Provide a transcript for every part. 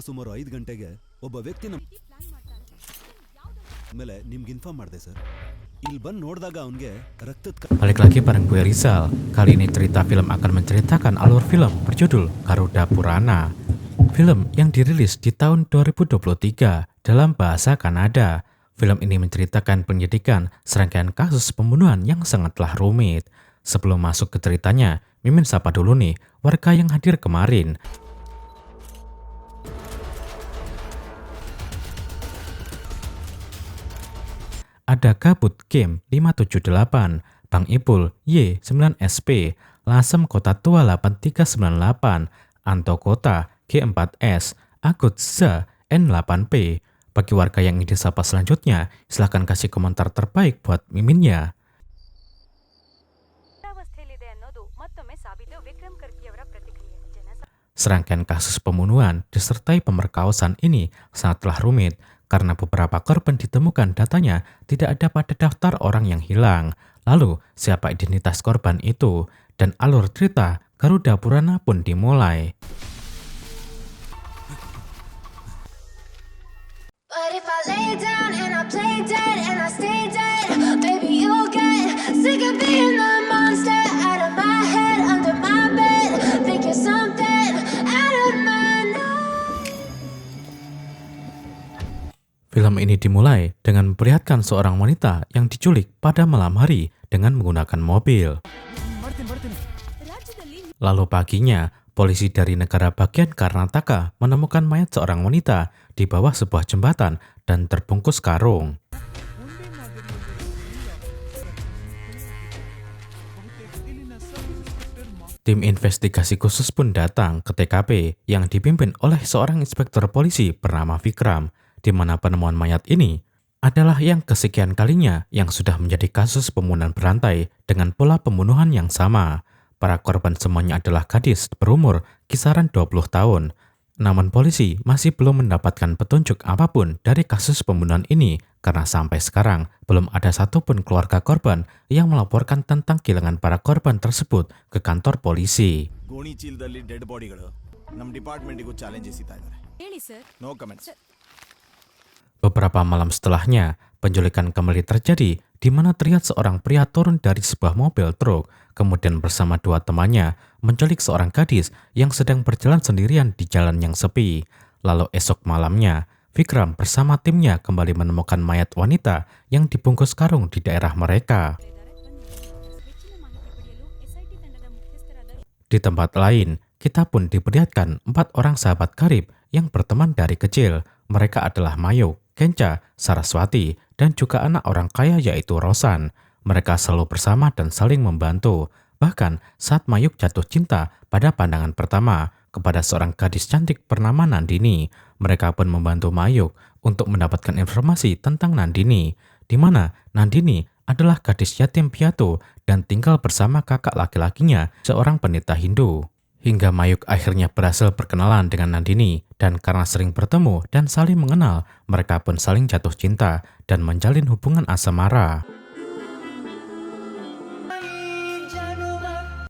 ಸುಮಾರು 5 ಗಂಟೆಗೆ ಒಬ್ಬ ವ್ಯಕ್ತಿ ನಮ್ಮ ಮೇಲೆ ನಿಮ್ಗೆ ಇನ್ಫಾರ್ಮ್ ಮಾಡಿದೆ ಸರ್. ಇಲ್ಲಿ ಬಂದು ನೋಡಿದಾಗ ಅವನಿಗೆ ರಕ್ತದ Balik lagi bareng gue Rizal. Kali ini cerita film akan menceritakan alur film berjudul Garuda Purana. Film yang dirilis di tahun 2023 dalam bahasa Kanada. Film ini menceritakan penyidikan serangkaian kasus pembunuhan yang sangatlah rumit. Sebelum masuk ke ceritanya, Mimin sapa dulu nih warga yang hadir kemarin. Ada Gabut Game 578, Bang Ipul Y9SP, Lasem Kota Tua 8398, Anto Kota G4S, Agut Za N8P. Bagi warga yang ingin disapa selanjutnya, silahkan kasih komentar terbaik buat miminnya. Serangkaian kasus pembunuhan disertai pemerkosaan ini sangatlah rumit karena beberapa korban ditemukan datanya tidak ada pada daftar orang yang hilang. Lalu, siapa identitas korban itu? Dan alur cerita Garuda Purana pun dimulai. But if I lay down and I play dead and I stay dead, baby you'll get sick of being the monster out of my head, under my bed, think you're something out of my night. Film ini dimulai dengan memperlihatkan seorang wanita yang diculik pada malam hari dengan menggunakan mobil. Lalu paginya, polisi dari negara bagian Karnataka menemukan mayat seorang wanita di bawah sebuah jembatan dan terbungkus karung. Tim investigasi khusus pun datang ke TKP yang dipimpin oleh seorang inspektur polisi bernama Vikram, di mana penemuan mayat ini adalah yang kesekian kalinya yang sudah menjadi kasus pembunuhan berantai dengan pola pembunuhan yang sama. Para korban semuanya adalah gadis berumur kisaran 20 tahun. Namun polisi masih belum mendapatkan petunjuk apapun dari kasus pembunuhan ini karena sampai sekarang belum ada satupun keluarga korban yang melaporkan tentang kehilangan para korban tersebut ke kantor polisi. ಗೋಣಿ ಚೀಲದಲ್ಲಿ ಡೆಡ್ ಬಾಡಿಗಳು ನಮ್ಮ ಡಿಪಾರ್ಟ್ಮೆಂಟಿಗೂ challenge ಎಸಿತಾ ಇದ್ದಾರೆ. No comments. Beberapa malam setelahnya, penculikan kembali terjadi di mana terlihat seorang pria turun dari sebuah mobil truk, kemudian bersama dua temannya menculik seorang gadis yang sedang berjalan sendirian di jalan yang sepi. Lalu esok malamnya, Vikram bersama timnya kembali menemukan mayat wanita yang dibungkus karung di daerah mereka. Di tempat lain, kita pun diperlihatkan 4 orang sahabat karib yang berteman dari kecil. Mereka adalah Mayuk, Kenca, Saraswati, dan juga anak orang kaya yaitu Rosan. Mereka selalu bersama dan saling membantu. Bahkan saat Mayuk jatuh cinta pada pandangan pertama kepada seorang gadis cantik bernama Nandini, mereka pun membantu Mayuk untuk mendapatkan informasi tentang Nandini, di mana Nandini adalah gadis yatim piatu dan tinggal bersama kakak laki-lakinya, seorang pendeta Hindu. Hingga Mayuk akhirnya berhasil berkenalan dengan Nandini, dan karena sering bertemu dan saling mengenal, mereka pun saling jatuh cinta dan menjalin hubungan asmara.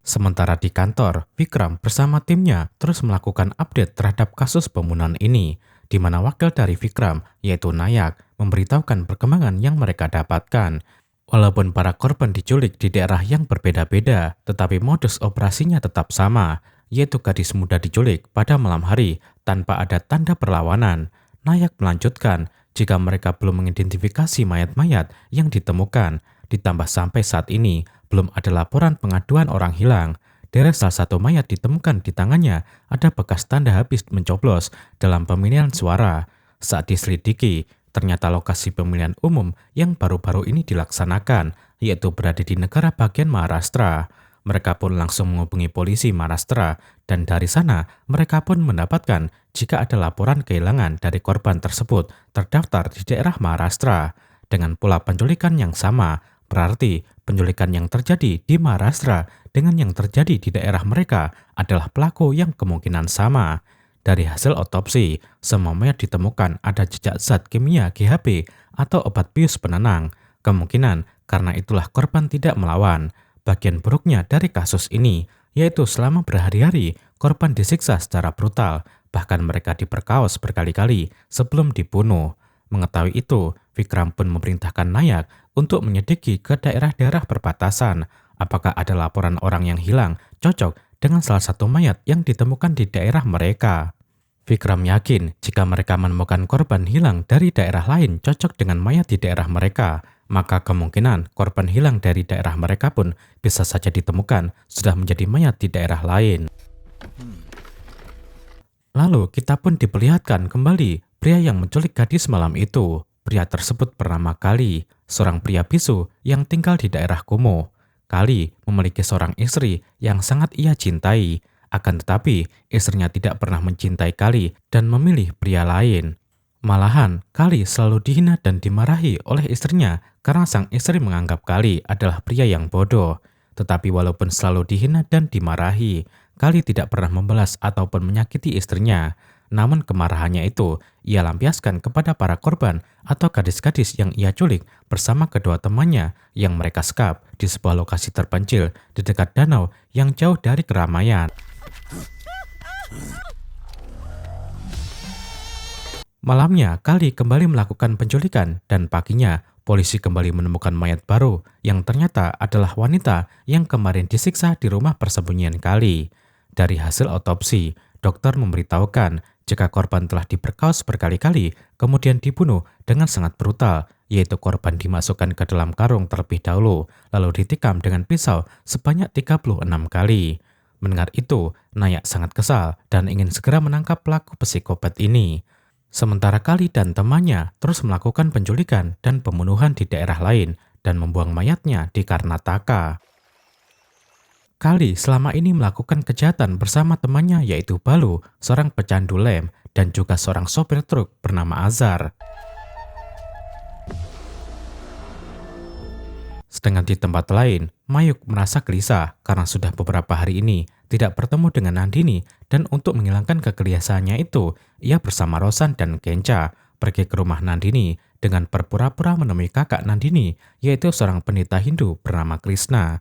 Sementara di kantor, Vikram bersama timnya terus melakukan update terhadap kasus pembunuhan ini, di mana wakil dari Vikram, yaitu Nayak, memberitahukan perkembangan yang mereka dapatkan. Walaupun para korban diculik di daerah yang berbeda-beda, tetapi modus operasinya tetap sama, yaitu gadis muda diculik pada malam hari tanpa ada tanda perlawanan. Nayak melanjutkan, jika mereka belum mengidentifikasi mayat-mayat yang ditemukan, ditambah sampai saat ini belum ada laporan pengaduan orang hilang. Dari salah satu mayat ditemukan di tangannya ada bekas tanda habis mencoblos dalam pemilihan suara. Saat diselidiki, ternyata lokasi pemilihan umum yang baru-baru ini dilaksanakan, yaitu berada di negara bagian Maharashtra. Mereka pun langsung menghubungi polisi Maharashtra, dan dari sana mereka pun mendapatkan jika ada laporan kehilangan dari korban tersebut terdaftar di daerah Maharashtra. Dengan pola penculikan yang sama, berarti penculikan yang terjadi di Maharashtra dengan yang terjadi di daerah mereka adalah pelaku yang kemungkinan sama. Dari hasil otopsi, semua mayat ditemukan ada jejak zat kimia GHB atau obat bius penenang. Kemungkinan karena itulah korban tidak melawan. Bagian buruknya dari kasus ini, yaitu selama berhari-hari korban disiksa secara brutal, bahkan mereka diperkaos berkali-kali sebelum dibunuh. Mengetahui itu, Vikram pun memerintahkan Nayak untuk menyelidiki ke daerah-daerah perbatasan apakah ada laporan orang yang hilang cocok dengan salah satu mayat yang ditemukan di daerah mereka. Vikram yakin jika mereka menemukan korban hilang dari daerah lain cocok dengan mayat di daerah mereka, maka kemungkinan korban hilang dari daerah mereka pun bisa saja ditemukan sudah menjadi mayat di daerah lain. Lalu kita pun diperlihatkan kembali pria yang menculik gadis malam itu. Pria tersebut bernama Kali, seorang pria bisu yang tinggal di daerah kumuh. Kali memiliki seorang istri yang sangat ia cintai. Akan tetapi, istrinya tidak pernah mencintai Kali dan memilih pria lain. Malahan, Kali selalu dihina dan dimarahi oleh istrinya karena sang istri menganggap Kali adalah pria yang bodoh. Tetapi walaupun selalu dihina dan dimarahi, Kali tidak pernah membalas ataupun menyakiti istrinya. Namun kemarahannya itu ia lampiaskan kepada para korban atau gadis-gadis yang ia culik bersama kedua temannya yang mereka sekap di sebuah lokasi terpencil di dekat danau yang jauh dari keramaian. Malamnya, Kali kembali melakukan penculikan dan paginya polisi kembali menemukan mayat baru yang ternyata adalah wanita yang kemarin disiksa di rumah persembunyian Kali. Dari hasil otopsi, dokter memberitahukan jika korban telah diperkaos berkali-kali kemudian dibunuh dengan sangat brutal, yaitu korban dimasukkan ke dalam karung terlebih dahulu lalu ditikam dengan pisau sebanyak 36 kali. Mendengar itu, Nayak sangat kesal dan ingin segera menangkap pelaku psikopat ini. Sementara Kali dan temannya terus melakukan penculikan dan pembunuhan di daerah lain dan membuang mayatnya di Karnataka. Kali selama ini melakukan kejahatan bersama temannya yaitu Balu, seorang pecandu lem, dan juga seorang sopir truk bernama Azhar. Sedangkan di tempat lain, Mayuk merasa gelisah karena sudah beberapa hari ini tidak bertemu dengan Nandini dan untuk menghilangkan kegelisahannya itu, ia bersama Rosan dan Kenca pergi ke rumah Nandini dengan berpura-pura menemui kakak Nandini yaitu seorang pendeta Hindu bernama Krishna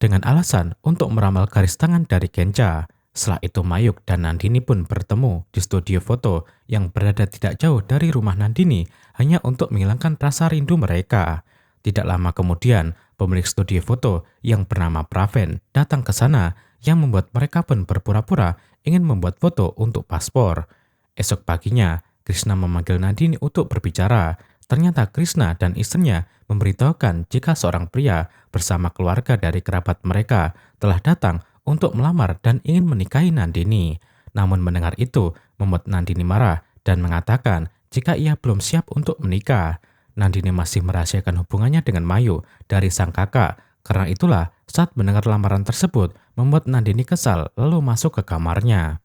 dengan alasan untuk meramal garis tangan dari Kenca. Setelah itu Mayuk dan Nandini pun bertemu di studio foto yang berada tidak jauh dari rumah Nandini hanya untuk menghilangkan rasa rindu mereka. Tidak lama kemudian, pemilik studio foto yang bernama Praven datang ke sana yang membuat mereka pun berpura-pura ingin membuat foto untuk paspor. Esok paginya, Krishna memanggil Nandini untuk berbicara. Ternyata Krishna dan istrinya memberitahukan jika seorang pria bersama keluarga dari kerabat mereka telah datang untuk melamar dan ingin menikahi Nandini. Namun mendengar itu membuat Nandini marah dan mengatakan jika ia belum siap untuk menikah. Nandini masih merahasiakan hubungannya dengan Mayu dari sang kakak. Karena itulah saat mendengar lamaran tersebut membuat Nandini kesal lalu masuk ke kamarnya.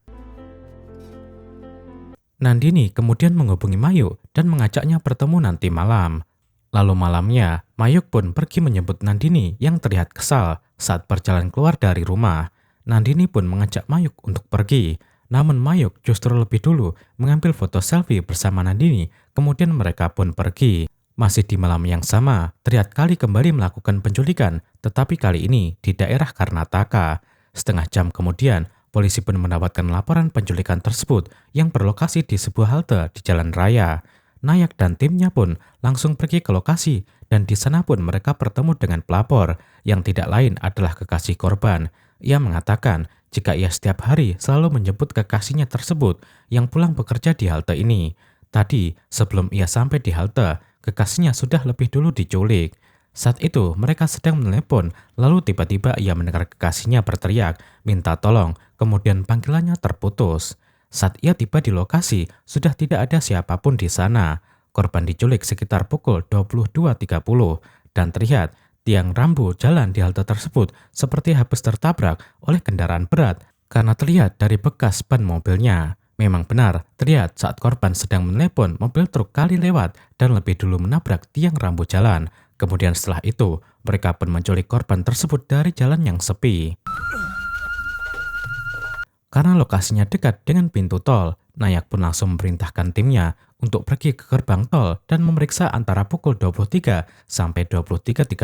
Nandini kemudian menghubungi Mayu dan mengajaknya bertemu nanti malam. Lalu malamnya, Mayuk pun pergi menjemput Nandini yang terlihat kesal saat berjalan keluar dari rumah. Nandini pun mengajak Mayuk untuk pergi. Namun Mayuk justru lebih dulu mengambil foto selfie bersama Nandini, kemudian mereka pun pergi. Masih di malam yang sama, terlihat Kali kembali melakukan penculikan, tetapi kali ini di daerah Karnataka. Setengah jam kemudian, polisi pun mendapatkan laporan penculikan tersebut yang berlokasi di sebuah halte di jalan raya. Nayak dan timnya pun langsung pergi ke lokasi dan di sana pun mereka bertemu dengan pelapor yang tidak lain adalah kekasih korban. Ia mengatakan jika ia setiap hari selalu menjemput kekasihnya tersebut yang pulang bekerja di halte ini. Tadi sebelum ia sampai di halte, kekasihnya sudah lebih dulu diculik. Saat itu mereka sedang menelepon, lalu tiba-tiba ia mendengar kekasihnya berteriak, minta tolong, kemudian panggilannya terputus. Saat ia tiba di lokasi, sudah tidak ada siapapun di sana. Korban diculik sekitar pukul 22.30 dan terlihat tiang rambu jalan di halte tersebut seperti habis tertabrak oleh kendaraan berat karena terlihat dari bekas ban mobilnya. Memang benar, terlihat saat korban sedang menelepon mobil truk Kali lewat dan lebih dulu menabrak tiang rambu jalan. Kemudian setelah itu, mereka pun menculik korban tersebut dari jalan yang sepi. Karena lokasinya dekat dengan pintu tol, Nayak pun langsung memerintahkan timnya untuk pergi ke gerbang tol dan memeriksa antara pukul 23 sampai 23.30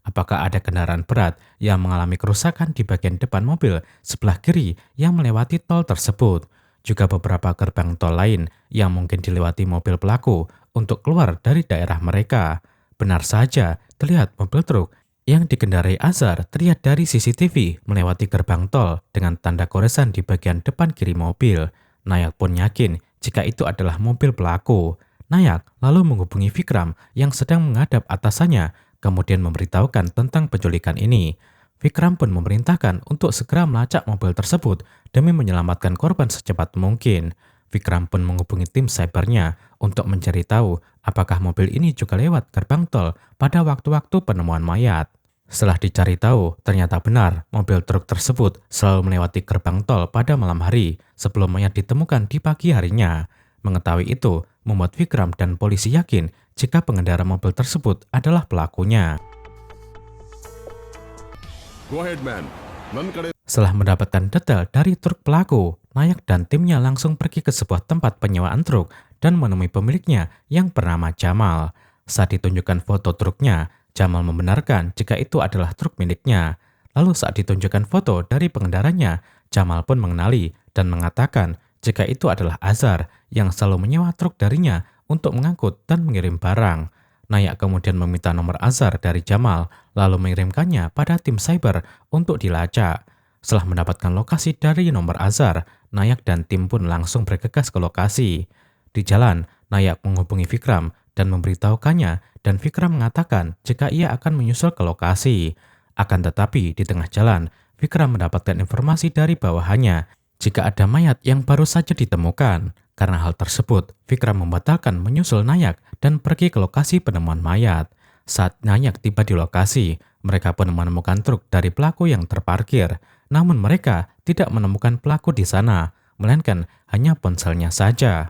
apakah ada kendaraan berat yang mengalami kerusakan di bagian depan mobil sebelah kiri yang melewati tol tersebut. Juga beberapa gerbang tol lain yang mungkin dilewati mobil pelaku untuk keluar dari daerah mereka. Benar saja, terlihat mobil truk yang dikendarai Azhar terlihat dari CCTV melewati gerbang tol dengan tanda goresan di bagian depan kiri mobil. Nayak pun yakin jika itu adalah mobil pelaku. Nayak lalu menghubungi Vikram yang sedang menghadap atasannya, kemudian memberitahukan tentang penculikan ini. Vikram pun memerintahkan untuk segera melacak mobil tersebut demi menyelamatkan korban secepat mungkin. Vikram pun menghubungi tim cybernya untuk mencari tahu apakah mobil ini juga lewat gerbang tol pada waktu-waktu penemuan mayat. Setelah dicari tahu, ternyata benar mobil truk tersebut selalu melewati gerbang tol pada malam hari sebelum mayat ditemukan di pagi harinya. Mengetahui itu, membuat Vikram dan polisi yakin jika pengendara mobil tersebut adalah pelakunya. Go ahead, man. Setelah mendapatkan detail dari truk pelaku, Nayak dan timnya langsung pergi ke sebuah tempat penyewaan truk dan menemui pemiliknya yang bernama Jamal. Saat ditunjukkan foto truknya, Jamal membenarkan jika itu adalah truk miliknya. Lalu saat ditunjukkan foto dari pengendaranya, Jamal pun mengenali dan mengatakan jika itu adalah Azhar yang selalu menyewa truk darinya untuk mengangkut dan mengirim barang. Nayak kemudian meminta nomor Azhar dari Jamal, lalu mengirimkannya pada tim cyber untuk dilacak. Setelah mendapatkan lokasi dari nomor Azhar, Nayak dan tim pun langsung bergegas ke lokasi. Di jalan, Nayak menghubungi Vikram dan memberitahukannya, dan Vikram mengatakan jika ia akan menyusul ke lokasi. Akan tetapi di tengah jalan, Vikram mendapatkan informasi dari bawahannya jika ada mayat yang baru saja ditemukan. Karena hal tersebut, Vikram membatalkan menyusul Nayak dan pergi ke lokasi penemuan mayat. Saat Nayak tiba di lokasi, mereka pun menemukan truk dari pelaku yang terparkir. Namun mereka tidak menemukan pelaku di sana, melainkan hanya ponselnya saja.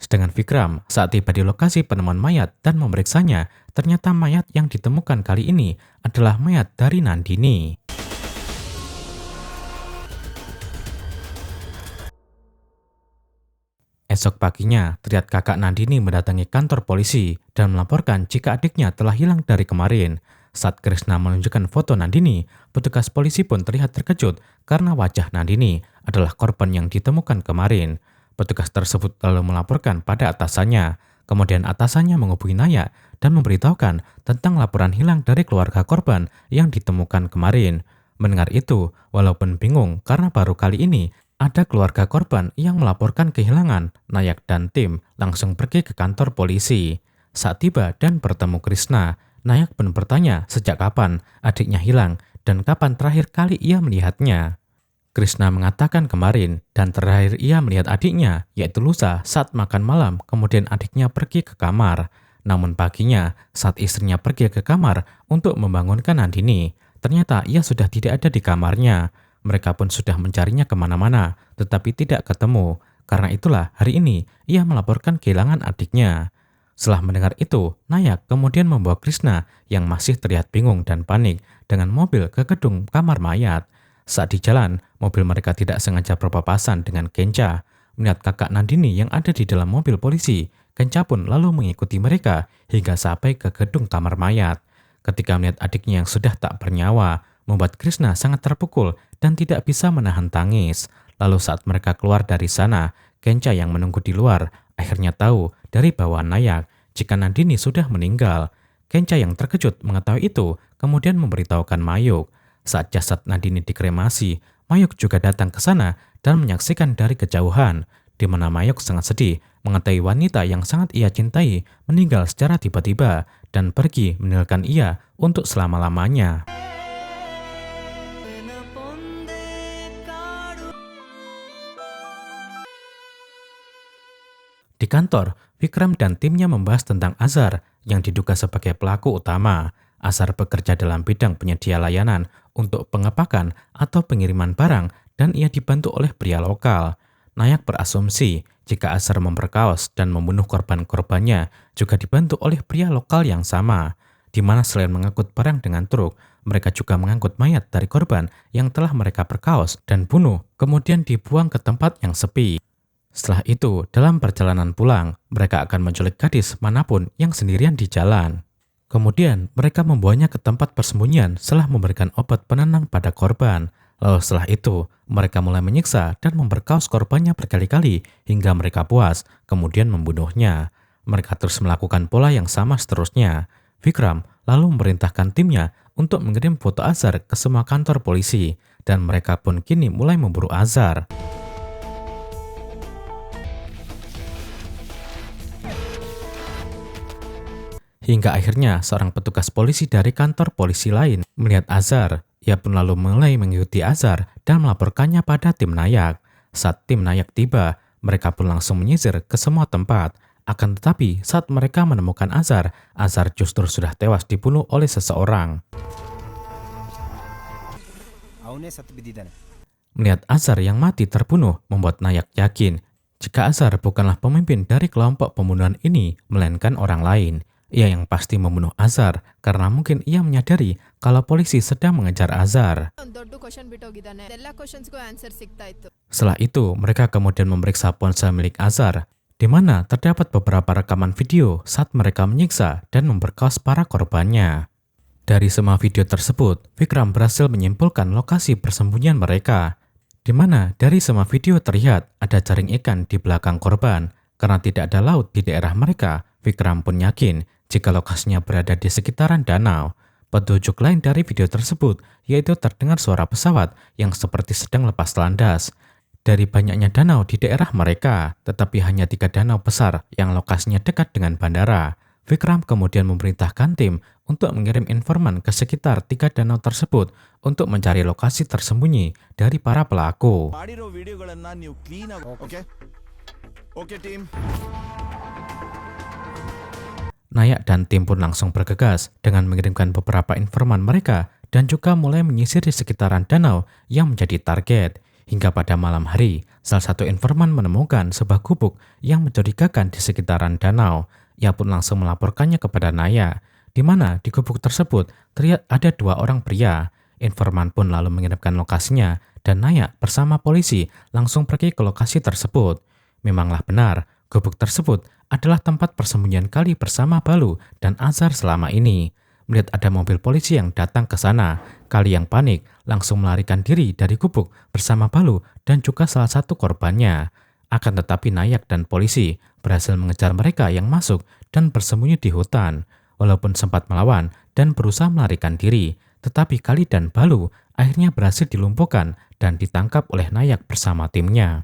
Sedangkan Vikram saat tiba di lokasi penemuan mayat dan memeriksanya, ternyata mayat yang ditemukan kali ini adalah mayat dari Nandini. Esok paginya, terlihat kakak Nandini mendatangi kantor polisi dan melaporkan jika adiknya telah hilang dari kemarin. Saat Krishna menunjukkan foto Nandini, petugas polisi pun terlihat terkejut karena wajah Nandini adalah korban yang ditemukan kemarin. Petugas tersebut lalu melaporkan pada atasannya. Kemudian atasannya menghubungi Nayak dan memberitahukan tentang laporan hilang dari keluarga korban yang ditemukan kemarin. Mendengar itu, walaupun bingung karena baru kali ini ada keluarga korban yang melaporkan kehilangan, Nayak dan tim langsung pergi ke kantor polisi. Saat tiba dan bertemu Krishna, Nayak pun bertanya sejak kapan adiknya hilang dan kapan terakhir kali ia melihatnya. Krishna mengatakan kemarin dan terakhir ia melihat adiknya yaitu lusa saat makan malam, kemudian adiknya pergi ke kamar. Namun paginya saat istrinya pergi ke kamar untuk membangunkan Nandini, ternyata ia sudah tidak ada di kamarnya. Mereka pun sudah mencarinya kemana-mana, tetapi tidak ketemu. Karena itulah hari ini ia melaporkan kehilangan adiknya. Setelah mendengar itu, Nayak kemudian membawa Krishna yang masih terlihat bingung dan panik dengan mobil ke gedung kamar mayat. Saat di jalan, mobil mereka tidak sengaja berpapasan dengan Kenca. Melihat kakak Nandini yang ada di dalam mobil polisi, Kenca pun lalu mengikuti mereka hingga sampai ke gedung kamar mayat. Ketika melihat adiknya yang sudah tak bernyawa, membuat Krishna sangat terpukul dan tidak bisa menahan tangis. Lalu saat mereka keluar dari sana, Kenca yang menunggu di luar akhirnya tahu dari bawaan Nayak jika Nandini sudah meninggal. Kenca yang terkejut mengetahui itu kemudian memberitahukan Mayuk. Saat jasad Nandini dikremasi, Mayuk juga datang ke sana dan menyaksikan dari kejauhan, di mana Mayuk sangat sedih mengetahui wanita yang sangat ia cintai meninggal secara tiba-tiba dan pergi meninggalkan ia untuk selama-lamanya. Di kantor, Vikram dan timnya membahas tentang Azhar yang diduga sebagai pelaku utama. Azhar bekerja dalam bidang penyedia layanan untuk pengepakan atau pengiriman barang dan ia dibantu oleh pria lokal. Nayak berasumsi jika Azhar memperkaos dan membunuh korban-korbannya juga dibantu oleh pria lokal yang sama, di mana selain mengangkut barang dengan truk, mereka juga mengangkut mayat dari korban yang telah mereka perkaos dan bunuh, kemudian dibuang ke tempat yang sepi. Setelah itu, dalam perjalanan pulang, mereka akan menculik gadis manapun yang sendirian di jalan. Kemudian, mereka membawanya ke tempat persembunyian setelah memberikan obat penenang pada korban. Lalu setelah itu, mereka mulai menyiksa dan memperkaos korbannya berkali-kali hingga mereka puas, kemudian membunuhnya. Mereka terus melakukan pola yang sama seterusnya. Vikram lalu memerintahkan timnya untuk mengirim foto Azhar ke semua kantor polisi, dan mereka pun kini mulai memburu Azhar. Hingga akhirnya seorang petugas polisi dari kantor polisi lain melihat Azhar. Ia pun lalu mulai mengikuti Azhar dan melaporkannya pada tim Nayak. Saat tim Nayak tiba, mereka pun langsung menyisir ke semua tempat. Akan tetapi saat mereka menemukan Azhar, Azhar justru sudah tewas dibunuh oleh seseorang. Melihat Azhar yang mati terbunuh membuat Nayak yakin jika Azhar bukanlah pemimpin dari kelompok pembunuhan ini, melainkan orang lain. Ia yang pasti membunuh Azhar karena mungkin ia menyadari kalau polisi sedang mengejar Azhar. Setelah itu, mereka kemudian memeriksa ponsel milik Azhar, di mana terdapat beberapa rekaman video saat mereka menyiksa dan memperkaos para korbannya. Dari semua video tersebut, Vikram berhasil menyimpulkan lokasi persembunyian mereka, di mana dari semua video terlihat ada jaring ikan di belakang korban. Karena tidak ada laut di daerah mereka, Vikram pun yakin jika lokasinya berada di sekitaran danau. Petunjuk lain dari video tersebut yaitu terdengar suara pesawat yang seperti sedang lepas landas. Dari banyaknya danau di daerah mereka, tetapi hanya 3 danau besar yang lokasinya dekat dengan bandara. Vikram kemudian memerintahkan tim untuk mengirim informan ke sekitar 3 danau tersebut untuk mencari lokasi tersembunyi dari para pelaku. ಮಾಡಿರೋ ವಿಡಿಯೋಗಳನ್ನ ನೀವು ಕ್ಲೀನ್ ಆಗಿ okay team. Nayak dan tim pun langsung bergegas dengan mengirimkan beberapa informan mereka dan juga mulai menyisir di sekitaran danau yang menjadi target. Hingga pada malam hari, salah satu informan menemukan sebuah gubuk yang mencurigakan di sekitaran danau. Ia pun langsung melaporkannya kepada Nayak, di mana di gubuk tersebut terlihat ada 2 orang pria. Informan pun lalu mengirimkan lokasinya dan Nayak bersama polisi langsung pergi ke lokasi tersebut. Memanglah benar, gubuk tersebut adalah tempat persembunyian Kali bersama Balu dan Azhar selama ini. Melihat ada mobil polisi yang datang ke sana, Kali yang panik langsung melarikan diri dari gubuk bersama Balu dan juga salah satu korbannya. Akan tetapi Nayak dan polisi berhasil mengejar mereka yang masuk dan bersembunyi di hutan. Walaupun sempat melawan dan berusaha melarikan diri, tetapi Kali dan Balu akhirnya berhasil dilumpuhkan dan ditangkap oleh Nayak bersama timnya.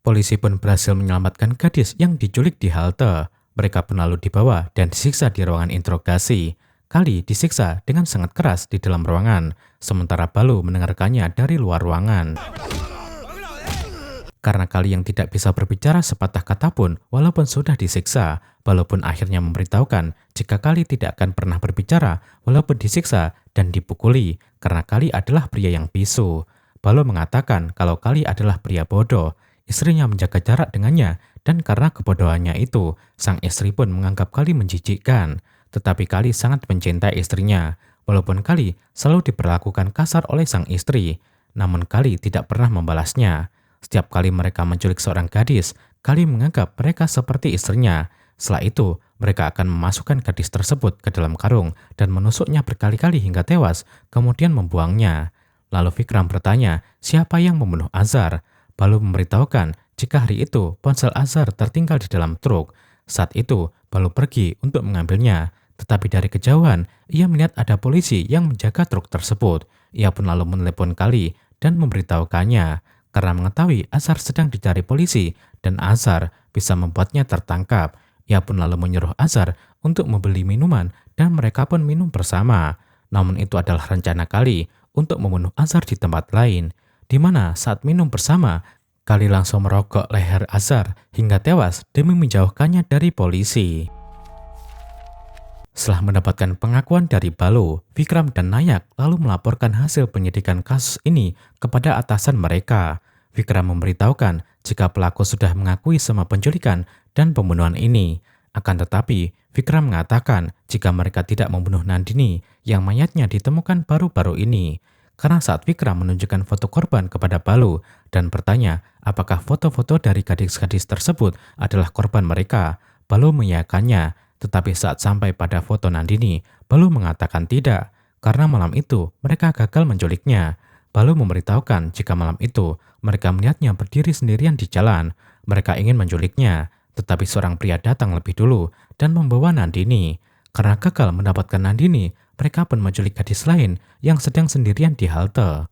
Polisi pun berhasil menyelamatkan gadis yang diculik di halte. Mereka pun lalu dibawa dan disiksa di ruangan interogasi. Kali disiksa dengan sangat keras di dalam ruangan, sementara Balu mendengarkannya dari luar ruangan. Karena Kali yang tidak bisa berbicara sepatah kata pun, walaupun sudah disiksa, Balu pun akhirnya memberitahukan jika Kali tidak akan pernah berbicara walaupun disiksa dan dipukuli, karena Kali adalah pria yang bisu. Balu mengatakan kalau Kali adalah pria bodoh. Istrinya menjaga jarak dengannya, dan karena kebodohannya itu, sang istri pun menganggap Kali menjijikkan. Tetapi Kali sangat mencintai istrinya, walaupun Kali selalu diperlakukan kasar oleh sang istri. Namun Kali tidak pernah membalasnya. Setiap kali mereka menculik seorang gadis, Kali menganggap mereka seperti istrinya. Setelah itu, mereka akan memasukkan gadis tersebut ke dalam karung dan menusuknya berkali-kali hingga tewas, kemudian membuangnya. Lalu Vikram bertanya, siapa yang membunuh Azhar? Balu memberitahukan jika hari itu ponsel Azhar tertinggal di dalam truk. Saat itu, Balu pergi untuk mengambilnya. Tetapi dari kejauhan, ia melihat ada polisi yang menjaga truk tersebut. Ia pun lalu menelepon Kali dan memberitahukannya. Karena mengetahui Azhar sedang dicari polisi dan Azhar bisa membuatnya tertangkap. Ia pun lalu menyuruh Azhar untuk membeli minuman dan mereka pun minum bersama. Namun itu adalah rencana Kali untuk membunuh Azhar di tempat lain, di mana saat minum bersama, Kali langsung merokok leher Azhar hingga tewas demi menjauhkannya dari polisi. Setelah mendapatkan pengakuan dari Balu, Vikram dan Nayak lalu melaporkan hasil penyidikan kasus ini kepada atasan mereka. Vikram memberitahukan jika pelaku sudah mengakui semua penculikan dan pembunuhan ini. Akan tetapi, Vikram mengatakan jika mereka tidak membunuh Nandini yang mayatnya ditemukan baru-baru ini. Karena saat Vikram menunjukkan foto korban kepada Balu dan bertanya apakah foto-foto dari gadis-gadis tersebut adalah korban mereka, Balu mengiyakannya. Tetapi saat sampai pada foto Nandini, Balu mengatakan tidak, karena malam itu mereka gagal menculiknya. Balu memberitahukan jika malam itu mereka melihatnya berdiri sendirian di jalan. Mereka ingin menculiknya, tetapi seorang pria datang lebih dulu dan membawa Nandini. Karena gagal mendapatkan Nandini, mereka pun menculik gadis lain yang sedang sendirian di halte.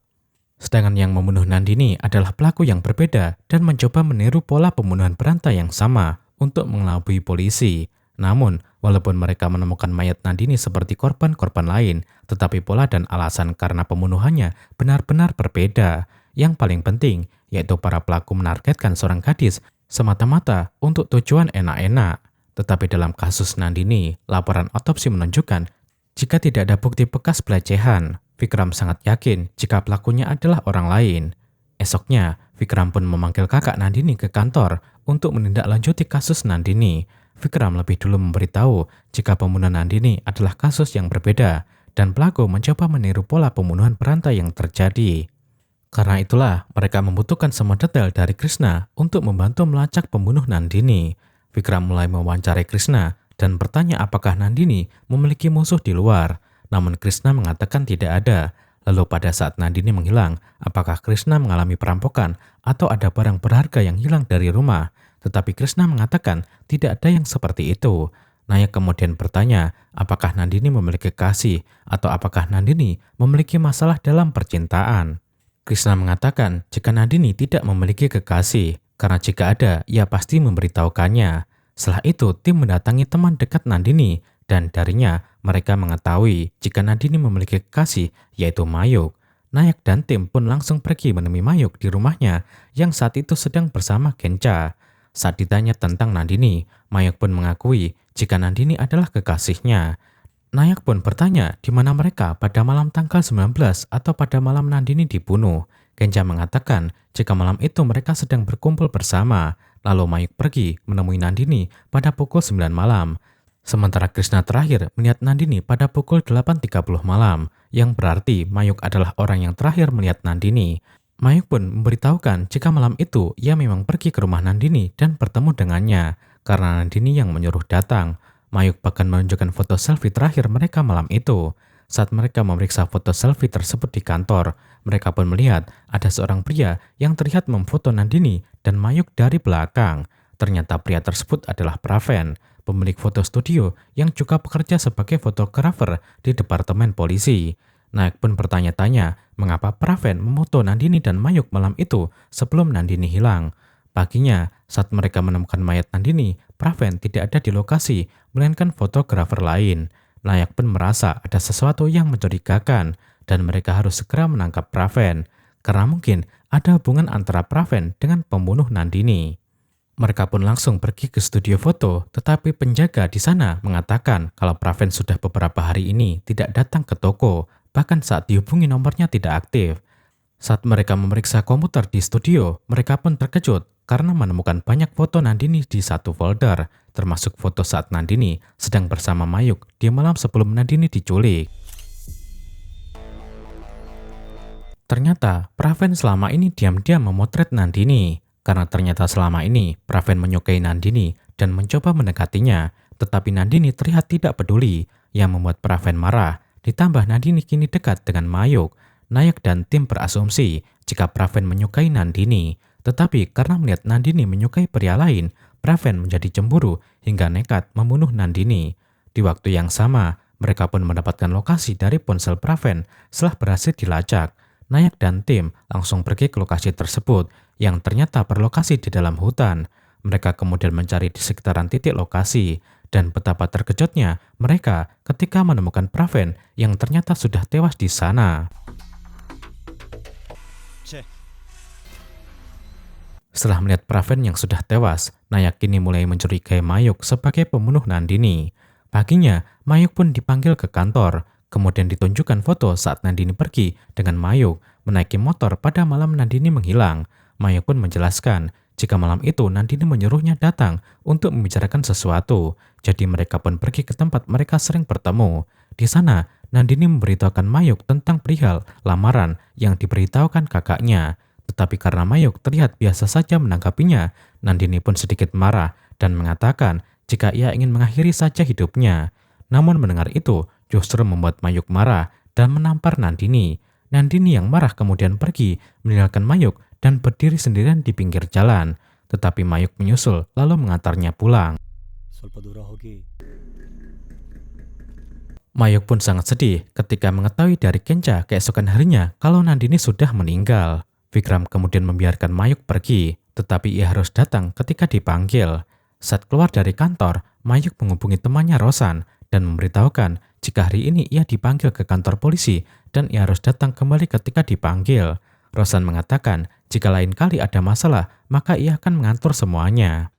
Sedangkan yang membunuh Nandini adalah pelaku yang berbeda dan mencoba meniru pola pembunuhan berantai yang sama untuk mengelabui polisi. Namun, walaupun mereka menemukan mayat Nandini seperti korban-korban lain, tetapi pola dan alasan karena pembunuhannya benar-benar berbeda. Yang paling penting, yaitu para pelaku menargetkan seorang gadis semata-mata untuk tujuan enak-enak. Tetapi dalam kasus Nandini, laporan otopsi menunjukkan jika tidak ada bukti bekas pelecehan. Vikram sangat yakin jika pelakunya adalah orang lain. Esoknya, Vikram pun memanggil kakak Nandini ke kantor untuk menindaklanjuti kasus Nandini. Vikram lebih dulu memberitahu jika pembunuhan Nandini adalah kasus yang berbeda dan pelaku mencoba meniru pola pembunuhan berantai yang terjadi. Karena itulah mereka membutuhkan semua detail dari Krishna untuk membantu melacak pembunuh Nandini. Vikram mulai mewawancarai Krishna dan bertanya apakah Nandini memiliki musuh di luar. Namun Krishna mengatakan tidak ada. Lalu pada saat Nandini menghilang, apakah Krishna mengalami perampokan atau ada barang berharga yang hilang dari rumah? Tetapi Krishna mengatakan tidak ada yang seperti itu. Nayak kemudian bertanya apakah Nandini memiliki kekasih atau apakah Nandini memiliki masalah dalam percintaan. Krishna mengatakan jika Nandini tidak memiliki kekasih, karena jika ada, ia pasti memberitahukannya. Setelah itu, tim mendatangi teman dekat Nandini dan darinya mereka mengetahui jika Nandini memiliki kekasih, yaitu Mayuk. Nayak dan tim pun langsung pergi menemui Mayuk di rumahnya yang saat itu sedang bersama Genca. Saat ditanya tentang Nandini, Mayuk pun mengakui jika Nandini adalah kekasihnya. Nayak pun bertanya di mana mereka pada malam tanggal 19 atau pada malam Nandini dibunuh. Genca mengatakan jika malam itu mereka sedang berkumpul bersama. Lalu Mayuk pergi menemui Nandini pada pukul 9 malam. Sementara Krishna terakhir melihat Nandini pada pukul 8.30 malam, yang berarti Mayuk adalah orang yang terakhir melihat Nandini. Mayuk pun memberitahukan jika malam itu ia memang pergi ke rumah Nandini dan bertemu dengannya. Karena Nandini yang menyuruh datang, Mayuk bahkan menunjukkan foto selfie terakhir mereka malam itu. Saat mereka memeriksa foto selfie tersebut di kantor, mereka pun melihat ada seorang pria yang terlihat memfoto Nandini dan Mayuk dari belakang. Ternyata pria tersebut adalah Praven, pemilik foto studio yang juga bekerja sebagai fotografer di departemen polisi. Nayak pun bertanya-tanya mengapa Praven memoto Nandini dan Mayuk malam itu sebelum Nandini hilang. Paginya, saat mereka menemukan mayat Nandini, Praven tidak ada di lokasi, melainkan fotografer lain. Nayak pun merasa ada sesuatu yang mencurigakan dan mereka harus segera menangkap Praven, karena mungkin ada hubungan antara Praven dengan pembunuh Nandini. Mereka pun langsung pergi ke studio foto, tetapi penjaga di sana mengatakan kalau Praven sudah beberapa hari ini tidak datang ke toko, bahkan saat dihubungi nomornya tidak aktif. Saat mereka memeriksa komputer di studio, mereka pun terkejut karena menemukan banyak foto Nandini di satu folder, termasuk foto saat Nandini sedang bersama Mayuk di malam sebelum Nandini diculik. Ternyata Praven selama ini diam-diam memotret Nandini, karena ternyata selama ini Praven menyukai Nandini dan mencoba mendekatinya, tetapi Nandini terlihat tidak peduli, yang membuat Praven marah. Ditambah Nandini kini dekat dengan Mayuk. Nayak dan tim berasumsi jika Praven menyukai Nandini, tetapi karena melihat Nandini menyukai pria lain, Praven menjadi cemburu hingga nekat membunuh Nandini. Di waktu yang sama, mereka pun mendapatkan lokasi dari ponsel Praven setelah berhasil dilacak. Nayak dan tim langsung pergi ke lokasi tersebut yang ternyata berlokasi di dalam hutan. Mereka kemudian mencari di sekitaran titik lokasi, dan betapa terkejutnya mereka ketika menemukan Praven yang ternyata sudah tewas di sana. Setelah melihat Praven yang sudah tewas, Nayak kini mulai mencurigai Mayuk sebagai pembunuh Nandini. Paginya, Mayuk pun dipanggil ke kantor, kemudian ditunjukkan foto saat Nandini pergi dengan Mayuk menaiki motor pada malam Nandini menghilang. Mayuk pun menjelaskan jika malam itu Nandini menyuruhnya datang untuk membicarakan sesuatu. Jadi mereka pun pergi ke tempat mereka sering bertemu. Di sana, Nandini memberitahukan Mayuk tentang perihal lamaran yang diberitahukan kakaknya. Tetapi karena Mayuk terlihat biasa saja menanggapinya, Nandini pun sedikit marah dan mengatakan jika ia ingin mengakhiri saja hidupnya. Namun mendengar itu justru membuat Mayuk marah dan menampar Nandini. Nandini yang marah kemudian pergi meninggalkan Mayuk dan berdiri sendirian di pinggir jalan. Tetapi Mayuk menyusul lalu mengantarnya pulang. Mayuk pun sangat sedih ketika mengetahui dari Kenca keesokan harinya kalau Nandini sudah meninggal. Vikram kemudian membiarkan Mayuk pergi, tetapi ia harus datang ketika dipanggil. Saat keluar dari kantor, Mayuk menghubungi temannya Rosan dan memberitahukan jika hari ini ia dipanggil ke kantor polisi dan ia harus datang kembali ketika dipanggil. Rosan mengatakan jika lain kali ada masalah, maka ia akan mengatur semuanya.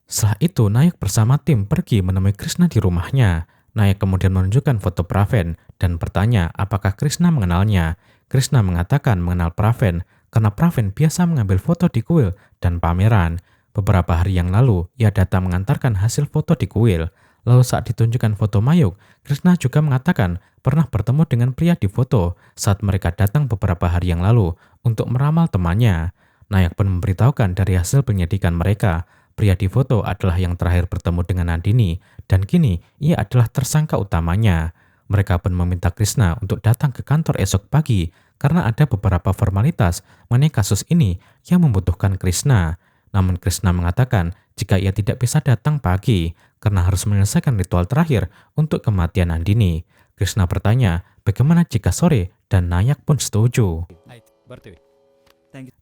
Setelah itu, Nayak bersama tim pergi menemui Krishna di rumahnya. Nayak kemudian menunjukkan foto Praven dan bertanya apakah Krishna mengenalnya. Krishna mengatakan mengenal Praven karena Praven biasa mengambil foto di kuil dan pameran. Beberapa hari yang lalu, ia datang mengantarkan hasil foto di kuil. Lalu saat ditunjukkan foto Mayuk, Krishna juga mengatakan pernah bertemu dengan pria di foto saat mereka datang beberapa hari yang lalu untuk meramal temannya. Nayak pun memberitahukan dari hasil penyelidikan mereka, pria di foto adalah yang terakhir bertemu dengan Nandini dan kini ia adalah tersangka utamanya. Mereka pun meminta Krishna untuk datang ke kantor esok pagi karena ada beberapa formalitas mengenai kasus ini yang membutuhkan Krishna. Namun Krishna mengatakan jika ia tidak bisa datang pagi karena harus menyelesaikan ritual terakhir untuk kematian Nandini. Krishna bertanya bagaimana jika sore dan Nayak pun setuju.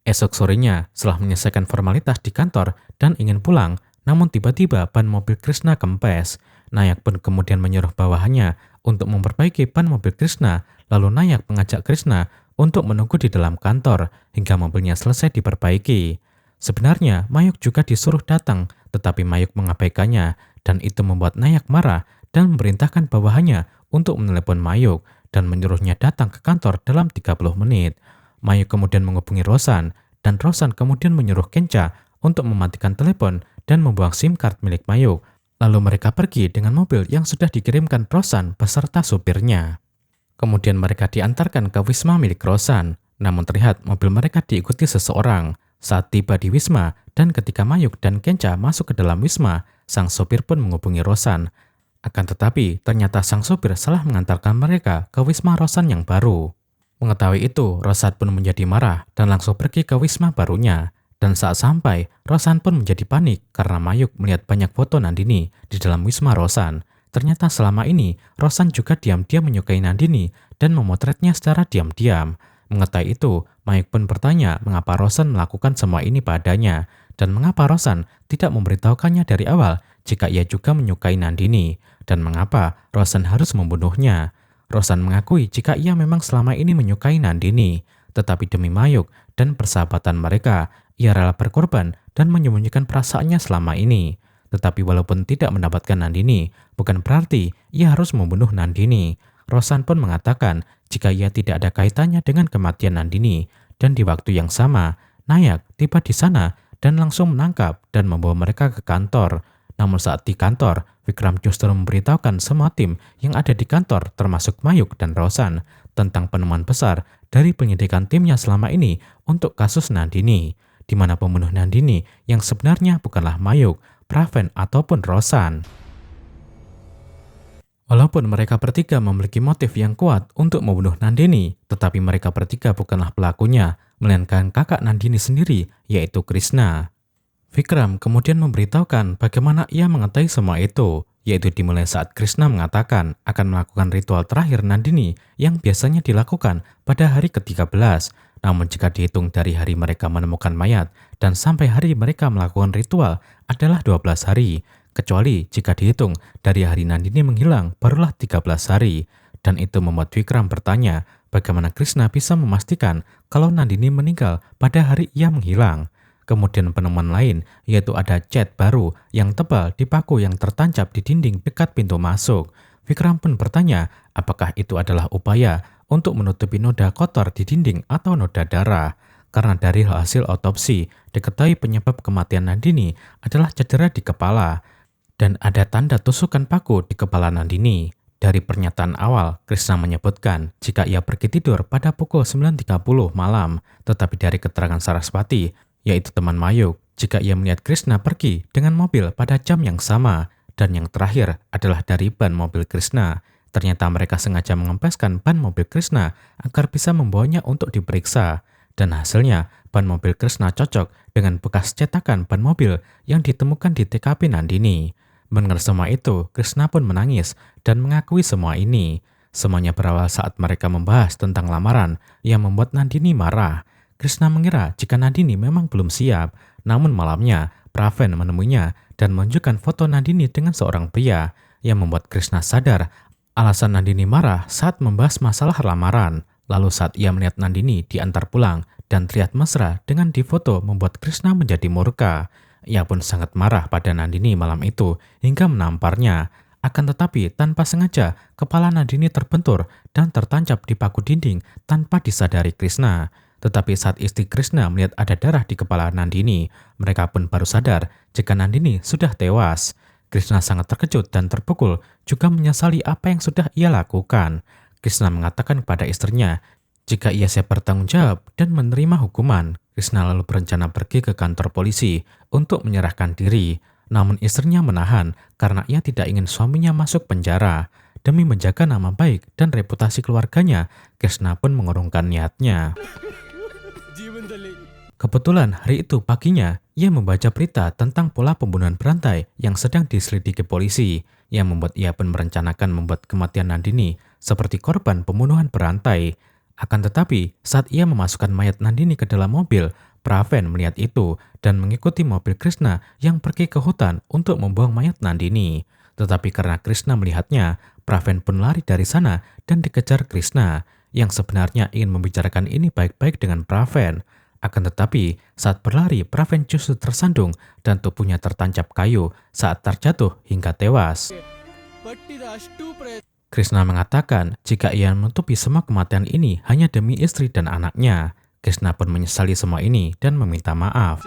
Esok sorenya setelah menyelesaikan formalitas di kantor dan ingin pulang, namun tiba-tiba ban mobil Krishna kempes. Nayak pun kemudian menyuruh bawahannya untuk memperbaiki ban mobil Krishna, lalu Nayak mengajak Krishna untuk menunggu di dalam kantor hingga mobilnya selesai diperbaiki. Sebenarnya Mayuk juga disuruh datang, tetapi Mayuk mengabaikannya dan itu membuat Nayak marah dan memerintahkan bawahannya untuk menelepon Mayuk dan menyuruhnya datang ke kantor dalam 30 menit. Mayuk kemudian menghubungi Rosan dan Rosan kemudian menyuruh Kenca untuk mematikan telepon dan membuang SIM card milik Mayuk. Lalu mereka pergi dengan mobil yang sudah dikirimkan Rosan beserta supirnya. Kemudian mereka diantarkan ke Wisma milik Rosan, namun terlihat mobil mereka diikuti seseorang. Saat tiba di Wisma dan ketika Mayuk dan Kenca masuk ke dalam Wisma, sang sopir pun menghubungi Rosan. Akan tetapi, ternyata sang sopir salah mengantarkan mereka ke Wisma Rosan yang baru. Mengetahui itu, Rosan pun menjadi marah dan langsung pergi ke Wisma barunya. Dan saat sampai, Rosan pun menjadi panik karena Mayuk melihat banyak foto Nandini di dalam Wisma Rosan. Ternyata selama ini, Rosan juga diam-diam menyukai Nandini dan memotretnya secara diam-diam. Mengetahui itu, Mayuk pun bertanya mengapa Rosan melakukan semua ini padanya dan mengapa Rosan tidak memberitahukannya dari awal jika ia juga menyukai Nandini dan mengapa Rosan harus membunuhnya. Rosan mengakui jika ia memang selama ini menyukai Nandini, tetapi demi Mayuk dan persahabatan mereka, ia rela berkorban dan menyembunyikan perasaannya selama ini. Tetapi walaupun tidak mendapatkan Nandini, bukan berarti ia harus membunuh Nandini. Rosan pun mengatakan jika ia tidak ada kaitannya dengan kematian Nandini, dan di waktu yang sama, Nayak tiba di sana dan langsung menangkap dan membawa mereka ke kantor. Namun saat di kantor, Vikram justru memberitahukan semua tim yang ada di kantor termasuk Mayuk dan Rosan tentang penemuan besar dari penyidikan timnya selama ini untuk kasus Nandini, di mana pembunuh Nandini yang sebenarnya bukanlah Mayuk, Praven ataupun Rosan. Walaupun mereka bertiga memiliki motif yang kuat untuk membunuh Nandini, tetapi mereka bertiga bukanlah pelakunya, melainkan kakak Nandini sendiri, yaitu Krishna. Vikram kemudian memberitahukan bagaimana ia mengetahui semua itu, yaitu dimulai saat Krishna mengatakan akan melakukan ritual terakhir Nandini yang biasanya dilakukan pada hari ke-13. Namun jika dihitung dari hari mereka menemukan mayat dan sampai hari mereka melakukan ritual adalah 12 hari, kecuali jika dihitung dari hari Nandini menghilang barulah 13 hari. Dan itu membuat Vikram bertanya bagaimana Krishna bisa memastikan kalau Nandini meninggal pada hari ia menghilang. Kemudian penemuan lain yaitu ada cat baru yang tebal di paku yang tertancap di dinding dekat pintu masuk. Vikram pun bertanya apakah itu adalah upaya untuk menutupi noda kotor di dinding atau noda darah. karena dari hasil otopsi diketahui penyebab kematian Nandini adalah cedera di kepala dan ada tanda tusukan paku di kepala Nandini. Dari pernyataan awal, Krishna menyebutkan jika ia pergi tidur pada pukul 9.30 malam, tetapi dari keterangan Saraswati, yaitu teman Mayuk, jika ia melihat Krishna pergi dengan mobil pada jam yang sama, dan yang terakhir adalah dari ban mobil Krishna. Ternyata mereka sengaja mengempeskan ban mobil Krishna agar bisa membawanya untuk diperiksa. Dan hasilnya, ban mobil Krishna cocok dengan bekas cetakan ban mobil yang ditemukan di TKP Nandini. Mendengar semua itu, Krishna pun menangis dan mengakui semua ini. Semuanya berawal saat mereka membahas tentang lamaran yang membuat Nandini marah. Krishna mengira jika Nandini memang belum siap, namun malamnya Praven menemuinya dan menunjukkan foto Nandini dengan seorang pria yang membuat Krishna sadar alasan Nandini marah saat membahas masalah lamaran. Lalu saat ia melihat Nandini diantar pulang dan terlihat mesra dengan difoto membuat Krishna menjadi murka. Ia pun sangat marah pada Nandini malam itu hingga menamparnya. Akan tetapi tanpa sengaja kepala Nandini terbentur dan tertancap di paku dinding tanpa disadari Krishna. Tetapi saat istri Krishna melihat ada darah di kepala Nandini, mereka pun baru sadar jika Nandini sudah tewas. Krishna sangat terkejut dan terpukul, juga menyesali apa yang sudah ia lakukan. Krishna mengatakan kepada istrinya, jika ia siap bertanggung jawab dan menerima hukuman. Krishna lalu berencana pergi ke kantor polisi untuk menyerahkan diri. Namun istrinya menahan karena ia tidak ingin suaminya masuk penjara. Demi menjaga nama baik dan reputasi keluarganya, Krishna pun mengurungkan niatnya. Kebetulan hari itu paginya, ia membaca berita tentang pola pembunuhan berantai yang sedang diselidiki polisi, yang membuat ia pun merencanakan membuat kematian Nandini seperti korban pembunuhan berantai. Akan tetapi, saat ia memasukkan mayat Nandini ke dalam mobil, Praven melihat itu dan mengikuti mobil Krishna yang pergi ke hutan untuk membuang mayat Nandini. Tetapi karena Krishna melihatnya, Praven pun lari dari sana dan dikejar Krishna, yang sebenarnya ingin membicarakan ini baik-baik dengan Praven. Akan tetapi, saat berlari, Praven justru tersandung dan tubuhnya tertancap kayu saat terjatuh hingga tewas. Krishna mengatakan jika ia menutupi semua kematian ini hanya demi istri dan anaknya. Krishna pun menyesali semua ini dan meminta maaf.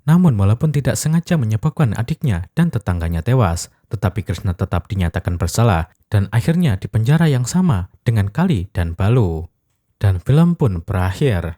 Namun walaupun tidak sengaja menyebabkan adiknya dan tetangganya tewas, tetapi Krishna tetap dinyatakan bersalah dan akhirnya di penjara yang sama dengan Kali dan Balu. Dan film pun berakhir.